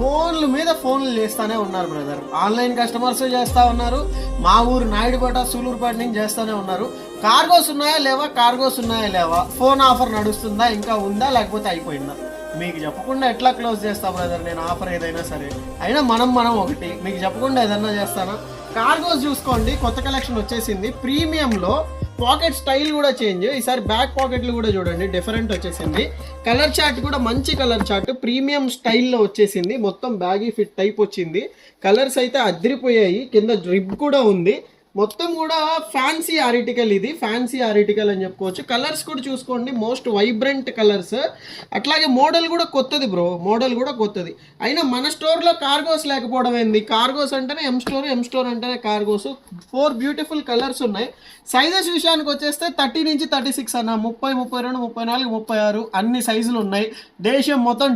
ఫోన్ల మీద ఫోన్లు చేస్తూనే ఉన్నారు బ్రదర్. ఆన్లైన్ కస్టమర్స్ చేస్తూ ఉన్నారు. మా ఊరు నాయుడుపేట సూలూరుపేట నుంచి చేస్తూనే ఉన్నారు. కార్గోస్ ఉన్నాయా లేవా, ఫోన్ ఆఫర్ నడుస్తుందా, ఇంకా ఉందా, లేకపోతే అయిపోయిందా? మీకు చెప్పకుండా ఎట్లా క్లోజ్ చేస్తా బ్రదర్ నేను ఆఫర్ ఏదైనా సరే. అయినా మనం ఒకటి మీకు చెప్పకుండా ఏదన్నా చేస్తానా? కార్గోస్ చూసుకోండి, కొత్త కలెక్షన్ వచ్చేసింది. ప్రీమియంలో పాకెట్ స్టైల్ కూడా చేంజ్. ఈసారి బ్యాక్ పాకెట్లు కూడా చూడండి డిఫరెంట్ వచ్చేసింది. కలర్ చార్ట్ కూడా మంచి కలర్ చార్ట్ ప్రీమియం స్టైల్లో వచ్చేసింది. మొత్తం బ్యాగీ ఫిట్ టైప్ వచ్చింది. కలర్స్ అయితే అదిరిపోయాయి. కింద డ్రిప్ కూడా ఉంది. మొత్తం కూడా ఫ్యాన్సీ ఆర్టికల్, ఇది ఫ్యాన్సీ ఆర్టికల్ అని చెప్పుకోవచ్చు. కలర్స్ కూడా చూసుకోండి, మోస్ట్ వైబ్రెంట్ కలర్స్. అట్లాగే మోడల్ కూడా కొత్తది బ్రో, మోడల్ కూడా కొత్తది. అయినా మన స్టోర్లో కార్గోస్ లేకపోవడం ఏంది? కార్గోస్ అంటేనే ఎం స్టోర్ అంటేనే కార్గోస్. 4 బ్యూటిఫుల్ కలర్స్ ఉన్నాయి. సైజెస్ విషయానికి వచ్చేస్తే 30 నుంచి 36 అన్న, 30, 32, 34, 36 అన్ని సైజులు ఉన్నాయి. దేశం మొత్తం